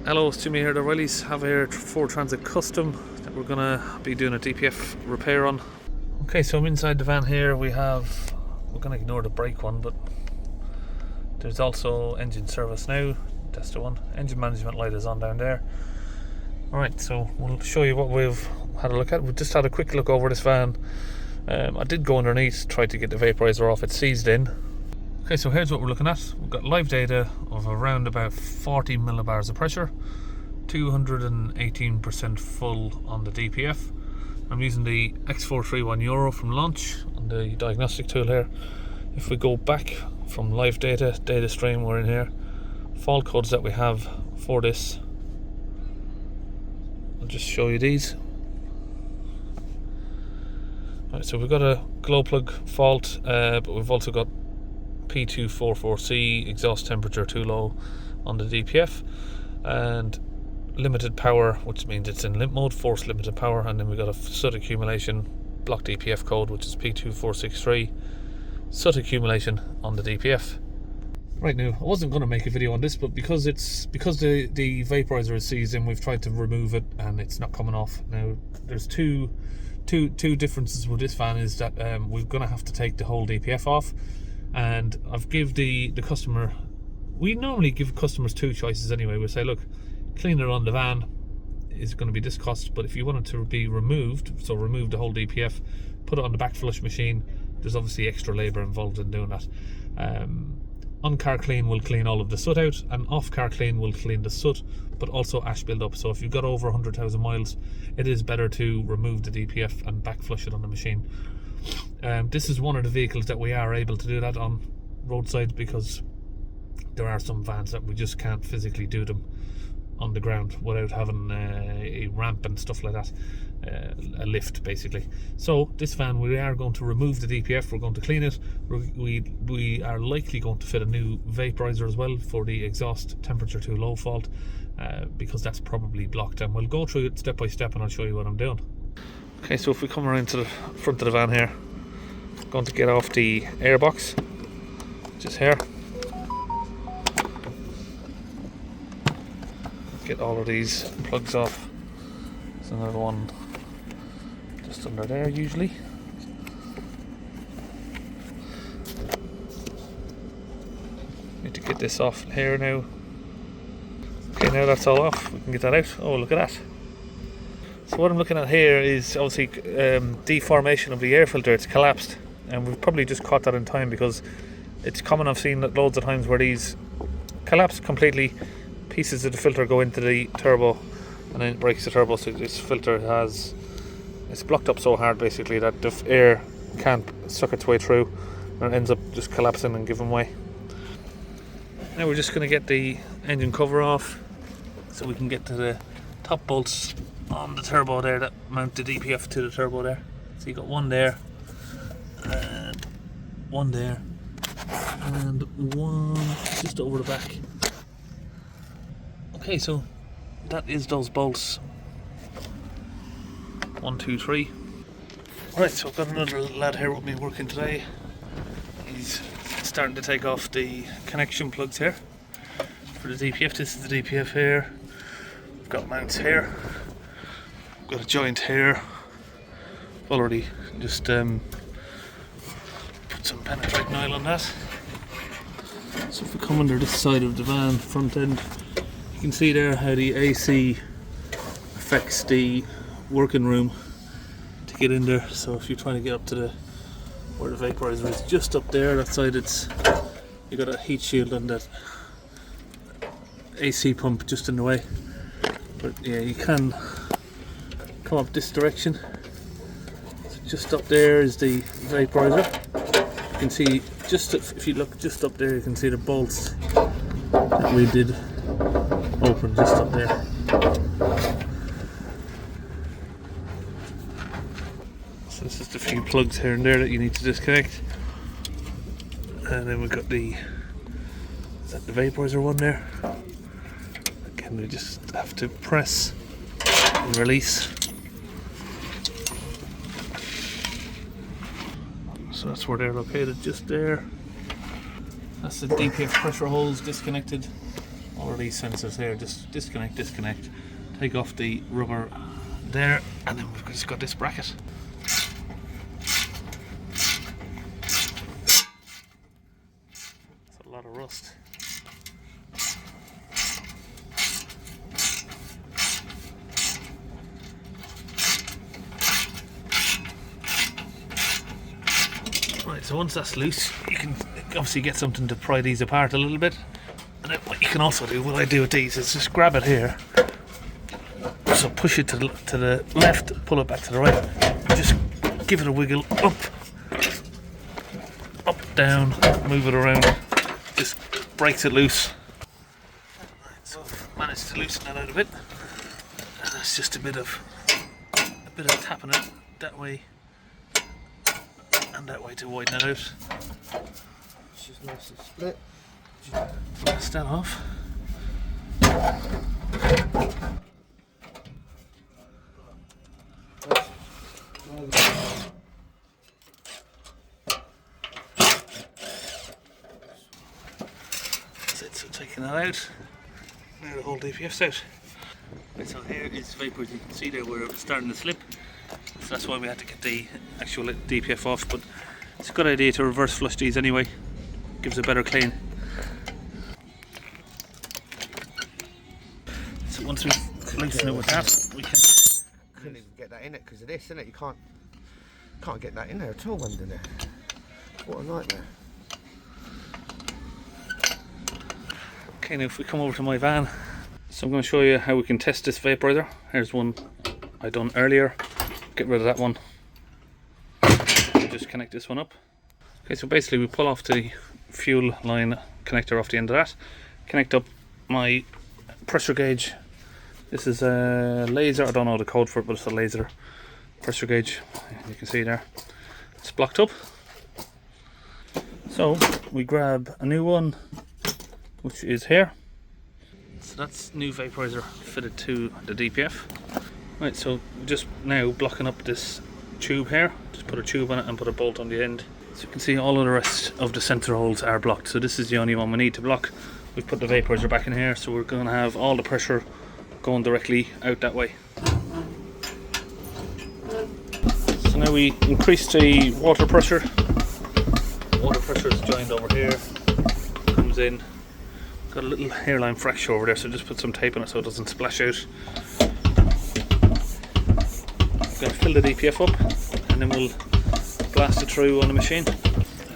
Hello, it's Jimmy here. The Riley's have here Ford Transit Custom that we're gonna be doing a DPF repair on. Okay, so I'm inside the van here. We're gonna ignore the brake one, but there's also engine service now. That's the one. Engine management light is on down there. Alright, so we'll show you what we've had a look at. We've just had a quick look over this van. I did go underneath, tried to get the vaporizer off. It's seized in. Okay, so here's what we're looking at. We've got live data of around about 40 millibars of pressure, 218% full on the DPF. I'm using the X431 Euro from launch on the diagnostic tool here. If we go back from live data stream, we're in here. Fault codes that we have for this. I'll just show you these. Right, so we've got a glow plug fault, but we've also got P244C, exhaust temperature too low on the DPF, and limited power, which means it's in limp mode, force limited power, and then we've got a soot accumulation block DPF code, which is P2463, soot accumulation on the DPF. Right, now I wasn't going to make a video on this, but because the vaporizer is seized in, we've tried to remove it and it's not coming off. Now there's two differences with this van, is that we're going to have to take the whole DPF off. And I've give the customer, we normally give customers two choices anyway. We say, look, clean it on the van is going to be this cost, but if you want it to be removed, so remove the whole DPF, put it on the back flush machine, there's obviously extra labour involved in doing that. On car clean will clean all of the soot out, and off car clean will clean the soot but also ash build up. So if you've got over 100,000 miles, it is better to remove the DPF and back flush it on the machine. This is one of the vehicles that we are able to do that on roadside, because there are some vans that we just can't physically do them on the ground without having a ramp and stuff like that, a lift basically. So this van, we are going to remove the DPF, we're going to clean it, we are likely going to fit a new vaporizer as well for the exhaust temperature too low fault, because that's probably blocked, and we'll go through it step by step and I'll show you what I'm doing. Okay, so if we come around to the front of the van here, I'm going to get off the airbox, just here. Get all of these plugs off. There's another one just under there usually. Need to get this off here now. Okay, now that's all off, we can get that out. Oh, look at that. So what I'm looking at here is obviously deformation of the air filter. It's collapsed, and we've probably just caught that in time, because it's common, I've seen that loads of times where these collapse completely, pieces of the filter go into the turbo and then it breaks the turbo. So this filter it's blocked up so hard basically that the air can't suck its way through, and it ends up just collapsing and giving way. Now we're just going to get the engine cover off so we can get to the top bolts on the turbo there that mount the DPF to the turbo there. So you got one there, and one there, and one just over the back. Okay, so that is those bolts. 1, 2, 3. Alright, so I've got another lad here with me working today. He's starting to take off the connection plugs here for the DPF. This is the DPF here. We've got mounts here. We've got a joint here. I've already just put some penetrating oil on that. So if we come under this side of the van, front end, you can see there how the AC affects the working room to get in there. So if you're trying to get up to where the vaporizer is, just up there, that side, you got a heat shield and that AC pump just in the way. But yeah, you can come up this direction. So just up there is the vaporizer. You can see, just if you look just up there, you can see the bolts that we did open just up there. So this is the few plugs here and there that you need to disconnect. And then we've got the vaporizer one there. Again, we just have to press and release. So that's where they're located, just there. That's the DPF pressure holes disconnected. All of these sensors here, just disconnect, take off the rubber there, and then we've just got this bracket. It's a lot of rust. Right, so once that's loose, you can obviously get something to pry these apart a little bit. And then what you can also do, what I do with these, is just grab it here. So push it to the left, pull it back to the right. Just give it a wiggle, up, down, move it around. Just breaks it loose. Right, so I've managed to loosen that out a bit. And that's just a bit of tapping it that way and that way to widen it out. It's just nice and split. Blast that off. That's it, so taking that out. Now the whole DPF's out. Right, so here is vapor, as you can see there where it's starting to slip. So that's why we had to get the actual DPF off, but it's a good idea to reverse flush these anyway. Gives a better clean. So once we loosen it with that, we can. Couldn't even get that in it because of this, innit? You can't get that in there at all under there. What a nightmare. Okay, now if we come over to my van, so I'm going to show you how we can test this vaporizer. Here's one I done earlier. Get rid of that one. Just connect this one up. Okay, so basically we pull off the fuel line connector off the end of that. Connect up my pressure gauge. This is a laser, I don't know the code for it, but it's a laser pressure gauge. You can see there. It's blocked up. So we grab a new one, which is here. So that's new vaporizer fitted to the DPF. Right, so just now blocking up this tube here. Just put a tube on it and put a bolt on the end. So you can see all of the rest of the center holes are blocked. So this is the only one we need to block. We've put the vaporizer back in here, so we're going to have all the pressure going directly out that way. So now we increase the water pressure. Water pressure is joined over here, comes in. Got a little hairline fracture over there, so just put some tape on it so it doesn't splash out. I'm going to fill the DPF up and then we'll blast it through on the machine.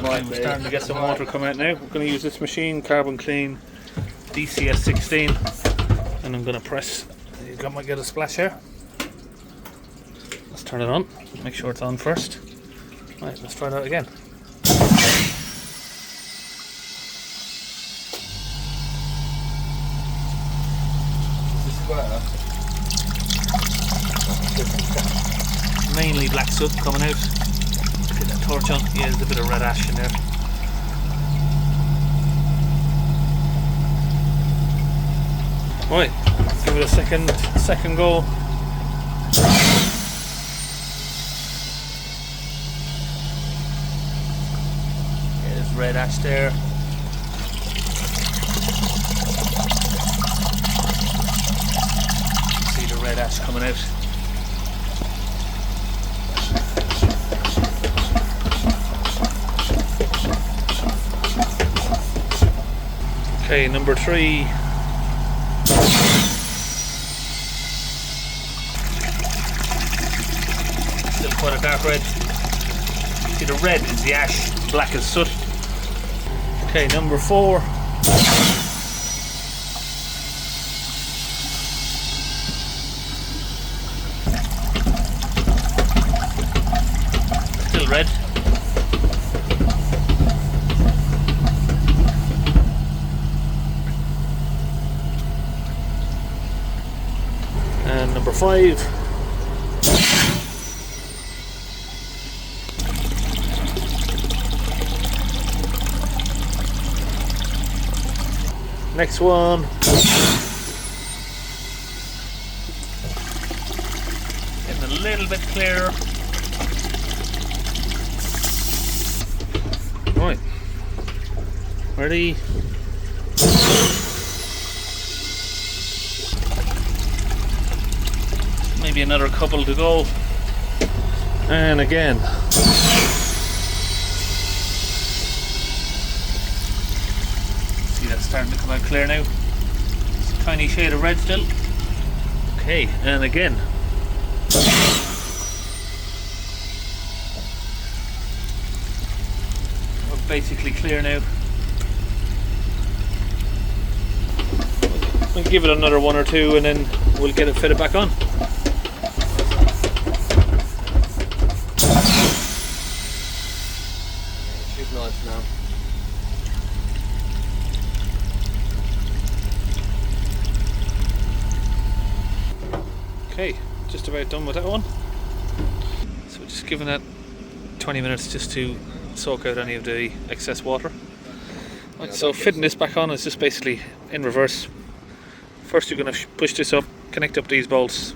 Right, we're starting to get some water coming out now. We're going to use this machine, Carbon Clean DCS 16, and I'm going to press. You might get a splash here. Let's turn it on. Make sure it's on first. Right, let's try that again. Mainly black soot coming out. Get that torch on. Yeah, there's a bit of red ash in there. Right, give it a second go. Yeah, there's red ash there. See the red ash coming out. Okay, number 3. Still quite a dark red. See, the red is the ash, black as soot. Okay, number 4. Still red. And number 5. Next one. Getting a little bit clearer. Right, ready? Maybe another couple to go. And again. See, that's starting to come out clear now. It's a tiny shade of red still. Okay, and again. We're basically clear now. We'll give it another one or two and then we'll get it fitted back on. She's nice now. Okay, just about done with that one. So we're just giving that 20 minutes just to soak out any of the excess water. Right, so fitting this back on is just basically in reverse. First you're going to push this up, connect up these bolts,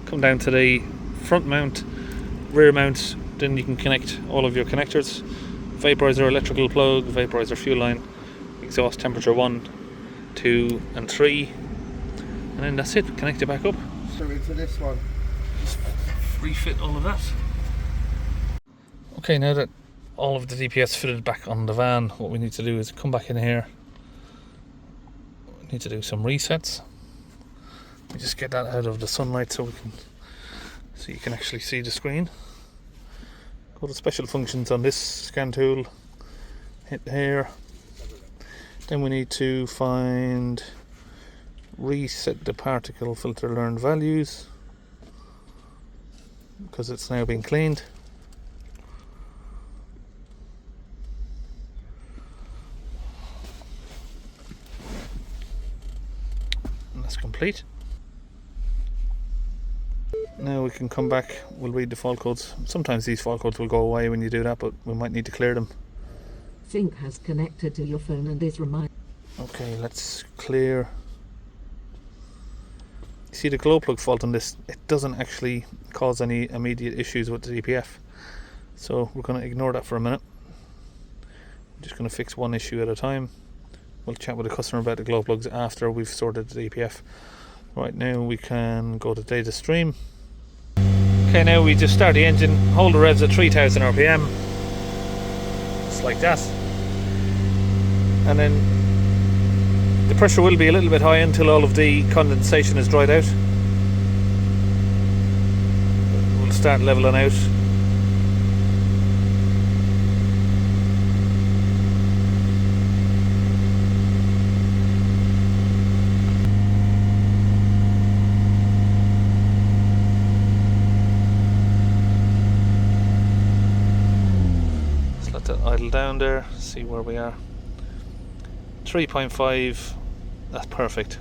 come down to the front mount, rear mount, then you can connect all of your connectors. Vaporizer electrical plug, vaporizer fuel line, exhaust temperature 1, 2 and 3, and then that's it, connect it back up. So into this one. Just refit all of that. Okay, now that all of the DPF's fitted back on the van, what we need to do is come back in here. We need to do some resets. We just get that out of the sunlight so you can actually see the screen. Go to special functions on this scan tool, hit here. Then we need to find reset the particle filter learned values because it's now been cleaned. And that's complete. Now we can come back, we'll read the fault codes. Sometimes these fault codes will go away when you do that, but we might need to clear them. Sync has connected to your phone and is reminded. Okay, let's clear. See the glow plug fault on this, it doesn't actually cause any immediate issues with the DPF. So we're going to ignore that for a minute. I'm just going to fix one issue at a time. We'll chat with the customer about the glow plugs after we've sorted the DPF. Right now we can go to data stream. Okay, now we just start the engine, hold the revs at 3000 RPM. Just like that. And then the pressure will be a little bit high until all of the condensation is dried out. We'll start leveling out. Just let that idle down there, see where we are. 3.5, that's perfect.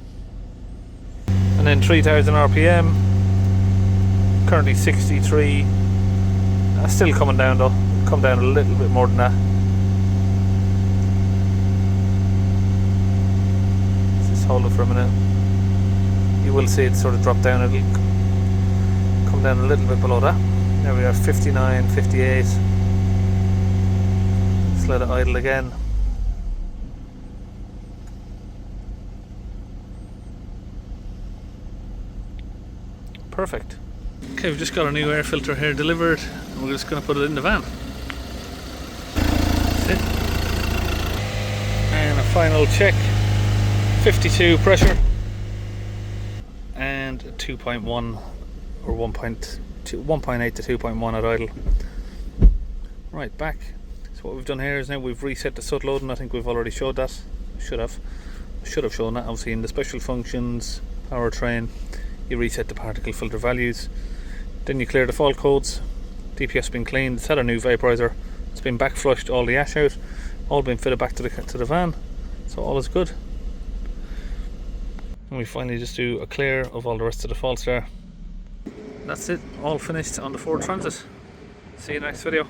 And then 3000 RPM, currently 63. That's still coming down though, come down a little bit more than that. Let's just hold it for a minute. You will see it sort of drop down, it'll come down a little bit below that. There we are, 59, 58. Let's let it idle again. Perfect. Okay, we've just got a new air filter here delivered and we're just going to put it in the van. That's it. And a final check. 52 pressure and 2.1 or 1.8 to 2.1 at idle. Right, back. So what we've done here is now we've reset the Soot loading. I think we've already showed that. Should have shown that obviously in the special functions, powertrain. You reset the particle filter values, then you clear the fault codes. DPF's been cleaned, it's had a new vaporizer, it's been back flushed, all the ash out, all been fitted back to the van, so all is good. And we finally just do a clear of all the rest of the faults there. That's it, all finished on the Ford Transit. See you next video.